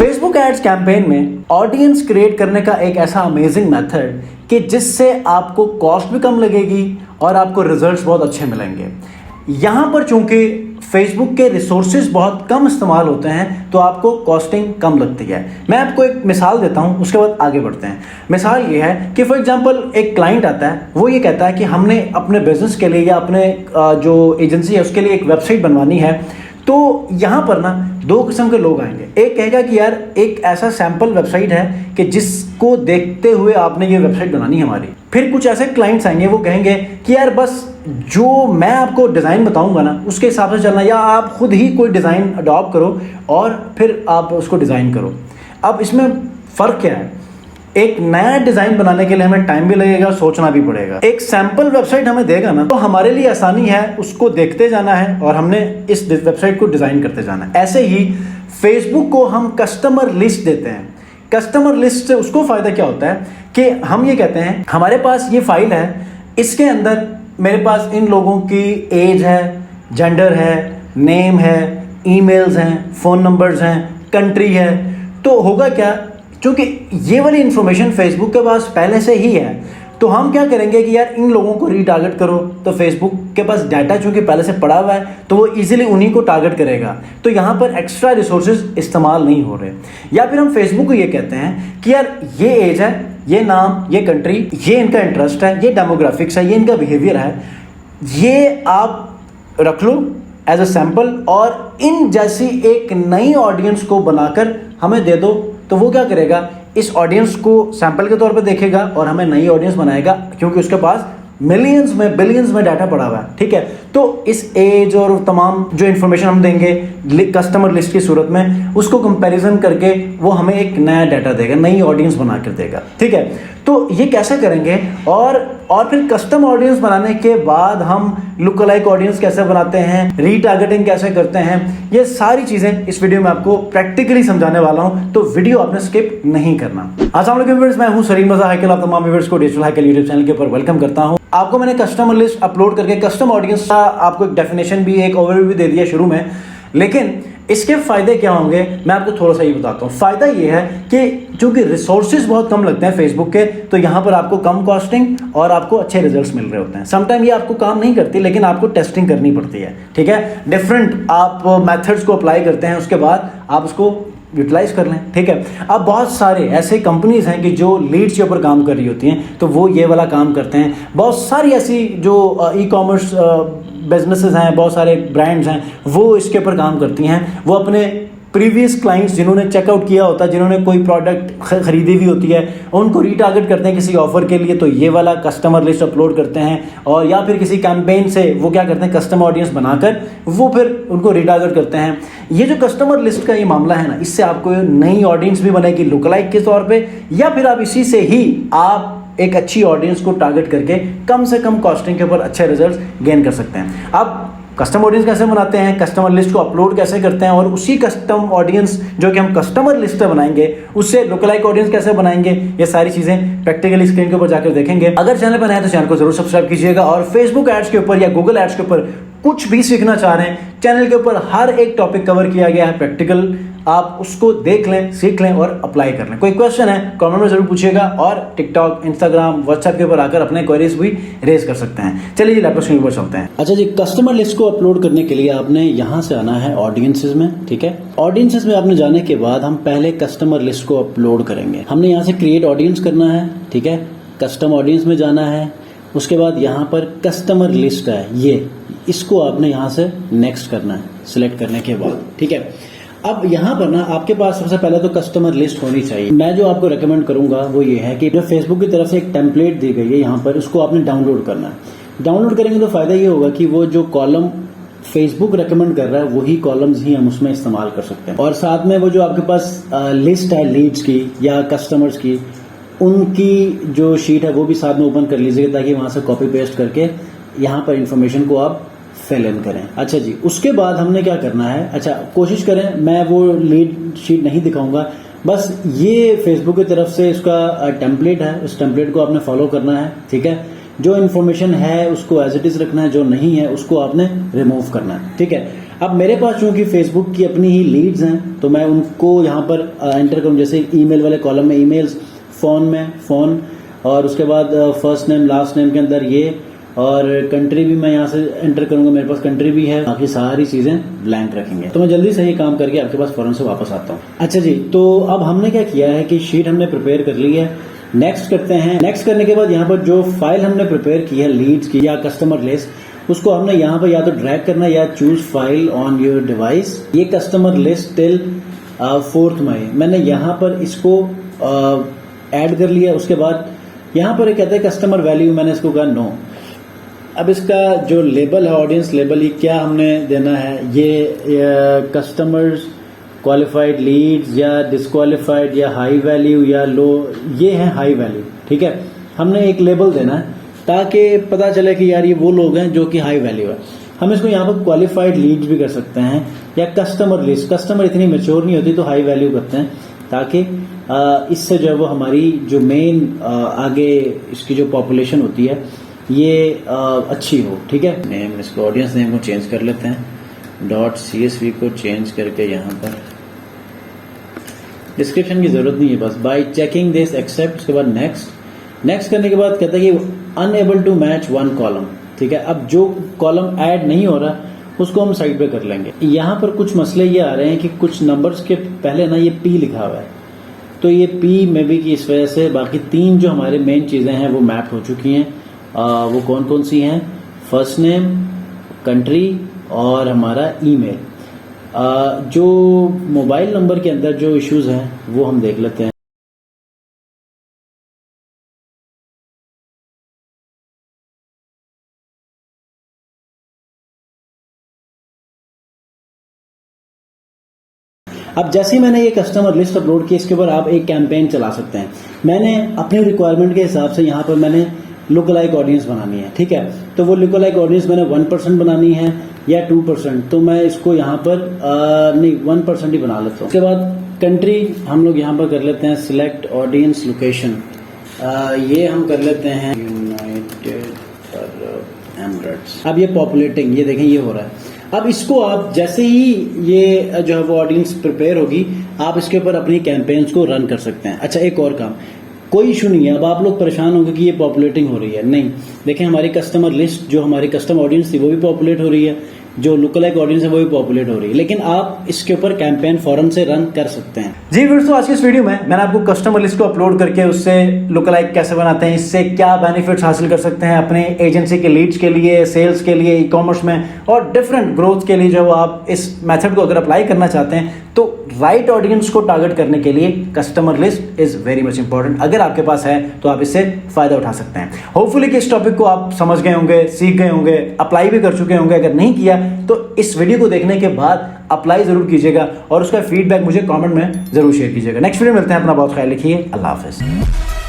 Facebook ads campaign में audience create करने का एक ऐसा अमेजिंग मेथड कि जिससे आपको कॉस्ट भी कम लगेगी और आपको रिजल्ट्स बहुत अच्छे मिलेंगे। यहाँ पर चूंकि फेसबुक के रिसोर्सेज बहुत कम इस्तेमाल होते हैं तो आपको कॉस्टिंग कम लगती है। मैं आपको एक मिसाल देता हूँ, उसके बाद आगे बढ़ते हैं। मिसाल ये है कि फॉर एग्जांपल एक क्लाइंट आता है, वो ये कहता है कि हमने अपने बिजनेस के लिए या अपने जो एजेंसी है उसके लिए एक वेबसाइट बनवानी है। तो यहाँ पर ना दो किस्म के लोग आएंगे। एक कहेगा कि यार एक ऐसा सैंपल वेबसाइट है कि जिसको देखते हुए आपने ये वेबसाइट बनानी है हमारी। फिर कुछ ऐसे क्लाइंट्स आएंगे, वो कहेंगे कि यार बस जो मैं आपको डिज़ाइन बताऊंगा ना उसके हिसाब से चलना, या आप खुद ही कोई डिज़ाइन अडॉप्ट करो और फिर आप उसको डिज़ाइन करो। अब इसमें फ़र्क क्या है? एक नया डिज़ाइन बनाने के लिए हमें टाइम भी लगेगा, सोचना भी पड़ेगा। एक सैंपल वेबसाइट हमें देगा ना तो हमारे लिए आसानी है, उसको देखते जाना है और हमने इस वेबसाइट को डिज़ाइन करते जाना है। ऐसे ही फेसबुक को हम कस्टमर लिस्ट देते हैं। कस्टमर लिस्ट से उसको फ़ायदा क्या होता है कि हम ये कहते हैं हमारे पास ये फाइल है, इसके अंदर मेरे पास इन लोगों की एज है, जेंडर है, नेम है, ईमेल्स हैं, फ़ोन नंबर्स हैं, कंट्री है। तो होगा क्या, क्योंकि ये वाली इंफॉर्मेशन फेसबुक के पास पहले से ही है, तो हम क्या करेंगे कि यार इन लोगों को रीटारगेट करो। तो फेसबुक के पास डाटा चूंकि पहले से पड़ा हुआ है तो वो इजीली उन्हीं को टारगेट करेगा। तो यहाँ पर एक्स्ट्रा रिसोर्सेज इस्तेमाल नहीं हो रहे। या फिर हम फेसबुक को ये कहते हैं कि यार ये एज है, ये नाम, ये कंट्री, ये इनका इंटरेस्ट है, ये डेमोग्राफिक्स है, ये इनका बिहेवियर है, ये आप रख लो एज अ सैम्पल और इन जैसी एक नई ऑडियंस को बनाकर हमें दे दो। तो वो क्या करेगा, इस ऑडियंस को सैंपल के तौर पे देखेगा और हमें नई ऑडियंस बनाएगा, क्योंकि उसके पास मिलियंस में, बिलियंस में डाटा पड़ा हुआ है। ठीक है, तो इस एज और तमाम जो इन्फॉर्मेशन हम देंगे कस्टमर लिस्ट की सूरत में, उसको कंपैरिजन करके वो हमें एक नया डाटा देगा, नई ऑडियंस बना कर देगा। ठीक है, तो ये कैसे करेंगे और फिर कस्टम ऑडियंस बनाने के बाद हम लुक अलाइक ऑडियंस कैसे बनाते हैं, रीटारगेटिंग कैसे करते हैं, ये सारी चीज़ें इस वीडियो में आपको प्रैक्टिकली समझाने वाला हूं, तो वीडियो आपने स्किप नहीं करना। अस्सलाम वालेकुम व्यूअर्स, मैं हूं सलीम रज़ा हैकल। आप तमाम व्यूअर्स को डिजिटल हैकल यूट्यूब चैनल के ऊपर वेलकम करता हूं। आपको मैंने कस्टमर लिस्ट अपलोड करके कस्टम ऑडियंस का आपको एक डेफिनेशन भी, एक ओवरव्यू भी दे दिया शुरू में, लेकिन इसके फ़ायदे क्या होंगे मैं आपको थोड़ा सा ये बताता हूँ। फ़ायदा ये है कि चूंकि रिसोर्सेज बहुत कम लगते हैं फेसबुक के, तो यहाँ पर आपको कम कॉस्टिंग और आपको अच्छे रिजल्ट्स मिल रहे होते हैं। समटाइम ये आपको काम नहीं करती, लेकिन आपको टेस्टिंग करनी पड़ती है। ठीक है, डिफरेंट आप मेथड्स को अप्लाई करते हैं, उसके बाद आप उसको यूटिलाइज कर लें। ठीक है, अब बहुत सारे ऐसे कंपनीज हैं कि जो लीड्स के ऊपर काम कर रही होती हैं, तो वो ये वाला काम करते हैं। बहुत सारी ऐसी जो ई कॉमर्स बिजनेसेस हैं, बहुत सारे ब्रांड्स हैं, वो इसके ऊपर काम करती हैं। वो अपने प्रीवियस क्लाइंट्स जिन्होंने चेकआउट किया होता है, जिन्होंने कोई प्रोडक्ट खरीदी हुई होती है, उनको रीटारगेट करते हैं किसी ऑफर के लिए, तो ये वाला कस्टमर लिस्ट अपलोड करते हैं। और या फिर किसी कैंपेन से वो क्या करते हैं, कस्टमर ऑडियंस बनाकर वो फिर उनको रीटारगेट करते हैं। ये जो कस्टमर लिस्ट का ये मामला है ना, इससे आपको नई ऑडियंस भी बनेगी लुक अलाइक के तौर पर, या फिर आप इसी से ही आप एक अच्छी ऑडियंस को टारगेट करके कम से कम कॉस्टिंग के ऊपर अच्छे रिजल्ट्स गेन कर सकते हैं। अब कस्टम ऑडियंस कैसे बनाते हैं, कस्टमर लिस्ट को अपलोड कैसे करते हैं, और उसी कस्टम ऑडियंस जो कि हम कस्टमर लिस्ट पे बनाएंगे उससे लुक अलाइक ऑडियंस कैसे बनाएंगे, ये सारी चीज़ें प्रैक्टिकली स्क्रीन के ऊपर जाकर देखेंगे। अगर चैनल पर नए हैं तो चैनल को जरूर सब्सक्राइब कीजिएगा, और फेसबुक एड्स के ऊपर या गूगल एड्स के ऊपर कुछ भी सीखना चाह रहे हैं, चैनल के ऊपर हर एक टॉपिक कवर किया गया है प्रैक्टिकल, आप उसको देख लें, सीख लें और अप्लाई कर लें। कोई क्वेश्चन है कमेंट में जरूर पूछिएगा, और टिकटॉक, इंस्टाग्राम, व्हाट्सएप के ऊपर आकर अपने क्वेरीज भी रेज कर सकते हैं। चलिए जी लैपटॉप स्क्रीन पर चलते हैं। अच्छा जी, कस्टमर लिस्ट को अपलोड करने के लिए आपने यहाँ से आना है ऑडियंसेस में। ठीक है, ऑडियंसेस में आपने जाने के बाद हम पहले कस्टमर लिस्ट को अपलोड करेंगे। हमने यहाँ से क्रिएट ऑडियंस करना है। ठीक है, कस्टम ऑडियंस में जाना है, उसके बाद यहाँ पर कस्टमर लिस्ट है, ये इसको आपने यहाँ से नेक्स्ट करना है सिलेक्ट करने के बाद। ठीक है, अब यहाँ पर ना आपके पास सबसे पहले तो कस्टमर लिस्ट होनी चाहिए। मैं जो आपको रेकमेंड करूंगा वो ये है कि जो फेसबुक की तरफ से एक टेम्पलेट दी गई है यहाँ पर, उसको आपने डाउनलोड करना है। डाउनलोड करेंगे तो फायदा ये होगा कि वो जो कॉलम फेसबुक रेकमेंड कर रहा है वही कॉलम्स ही हम उसमें इस्तेमाल कर सकते हैं। और साथ में वो जो आपके पास लिस्ट है लीड्स की या कस्टमर्स की, उनकी जो शीट है वो भी साथ में ओपन कर लीजिएगा, ताकि वहां से कॉपी पेस्ट करके यहाँ पर इंफॉर्मेशन को आप फिल इन करें। अच्छा जी, उसके बाद हमने क्या करना है, अच्छा कोशिश करें, मैं वो लीड शीट नहीं दिखाऊंगा, बस ये फेसबुक की तरफ से इसका टेम्पलेट है, उस टेम्पलेट को आपने फॉलो करना है। ठीक है, जो इन्फॉर्मेशन है उसको एज इट इज रखना है, जो नहीं है उसको आपने रिमूव करना है। ठीक है, अब मेरे पास चूंकि फेसबुक की अपनी ही लीड्स हैं तो मैं उनको यहाँ पर एंटर करूँ, जैसे ईमेल वाले कॉलम में ईमेल्स, फोन में फोन, और उसके बाद फर्स्ट नेम लास्ट नेम के अंदर ये, और कंट्री भी मैं यहाँ से एंटर करूंगा, मेरे पास कंट्री भी है, बाकी सारी चीजें ब्लैंक रखेंगे। तो मैं जल्दी से ये काम करके आपके पास फौरन से वापस आता हूँ। अच्छा जी, तो अब हमने क्या किया है कि शीट हमने प्रिपेयर कर ली है। नेक्स्ट करते हैं। नेक्स्ट करने के बाद यहाँ पर जो फाइल हमने प्रिपेयर की है लीड्स की या कस्टमर लिस्ट, उसको हमने यहाँ पर या तो ड्रैग करना या choose file on your device. ये कस्टमर लिस्ट टिल 4 मई मैंने यहाँ पर इसको ऐड कर लिया। उसके बाद यहाँ पर कहते हैं कस्टमर वैल्यू, मैंने इसको कहा नो। अब इसका जो लेबल है, ऑडियंस लेबल, ये क्या हमने देना है, ये कस्टमर्स क्वालिफाइड लीड्स या डिसक्वालिफाइड या हाई वैल्यू या लो, ये है हाई वैल्यू। ठीक है, हमने एक लेबल देना है ताकि पता चले कि यार ये वो लोग हैं जो कि हाई वैल्यू है। हम इसको यहाँ पर क्वालिफाइड लीड्स भी कर सकते हैं या कस्टमर लिस्ट। कस्टमर इतनी मेच्योर नहीं होती तो हाई वैल्यू करते हैं ताकि इससे जो है वो हमारी जो मेन आगे इसकी जो पॉपुलेशन होती है ये अच्छी हो। ठीक है, नेम, इसको ऑडियंस नेम को चेंज कर लेते हैं, .csv को चेंज करके यहाँ पर डिस्क्रिप्शन की जरूरत नहीं है, बस बाय चेकिंग दिस एक्सेप्ट। उसके बाद नेक्स्ट करने के बाद कहता है कि अनएबल टू मैच 1 कॉलम। ठीक है, अब जो कॉलम ऐड नहीं हो रहा उसको हम साइड पे कर लेंगे। यहाँ पर कुछ मसले ये आ रहे हैं कि कुछ नंबर्स के पहले ना ये P लिखा हुआ है, तो ये P में भी की इस वजह से बाकी 3 जो हमारे मेन चीजें हैं वो मैप हो चुकी हैं। वो कौन कौन सी हैं, फर्स्ट नेम, कंट्री और हमारा ईमेल। जो मोबाइल नंबर के अंदर जो इश्यूज हैं वो हम देख लेते हैं। अब जैसे ही मैंने ये कस्टमर लिस्ट अपलोड की, इसके ऊपर आप एक कैंपेन चला सकते हैं। मैंने अपने रिक्वायरमेंट के हिसाब से यहाँ पर मैंने लुक लाइक ऑडियंस बनानी है। ठीक है, तो वो लुक लाइक ऑडियंस मैंने 1% बनानी है या 2%, तो मैं इसको यहाँ पर नहीं 1% ही बना लेता हूँ। उसके बाद कंट्री हम लोग यहाँ पर कर लेते हैं सिलेक्ट ऑडियंस लोकेशन, ये हम कर लेते हैं यूनाइटेड अरब एमिरेट्स। अब ये पॉपुलेटिंग, ये देखें ये हो रहा है। अब इसको आप जैसे ही ये जो है वो ऑडियंस प्रिपेयर होगी, आप इसके ऊपर अपनी कैंपेन्स को रन कर सकते हैं। अच्छा, एक और काम, कोई इशू नहीं है। अब आप लोग परेशान होंगे कि ये पॉपुलेटिंग हो रही है, नहीं, देखें हमारी कस्टमर लिस्ट जो हमारी कस्टमर ऑडियंस थी वो भी पॉपुलेट हो रही है, जो लुक लाइक ऑडियंस है वो भी पॉपुलेट हो रही है, लेकिन आप इसके ऊपर कैंपेन फौरन से रन कर सकते हैं। जी व्यूअर्स, तो आज की इस वीडियो में मैंने आपको कस्टमर लिस्ट को अपलोड करके उससे लुक लाइक कैसे बनाते हैं, इससे क्या बेनिफिट्स हासिल कर सकते हैं अपने एजेंसी के लीड्स के लिए, सेल्स के लिए, ई कॉमर्स में और डिफरेंट ग्रोथ के लिए, जो आप इस मेथड को अगर अप्लाई करना चाहते हैं तो राइट ऑडियंस को टारगेट करने के लिए customer list is very much important. अगर आपके पास है तो आप इससे फायदा उठा सकते हैं। होपफुली कि इस टॉपिक को आप समझ गए होंगे, सीख गए होंगे, अप्लाई भी कर चुके होंगे। अगर नहीं किया तो इस वीडियो को देखने के बाद अप्लाई जरूर कीजिएगा और उसका फीडबैक मुझे कमेंट में जरूर शेयर कीजिएगा। नेक्स्ट वीडियो मिलते हैं, अपना बहुत ख्याल रखिए, अल्लाह हाफिज।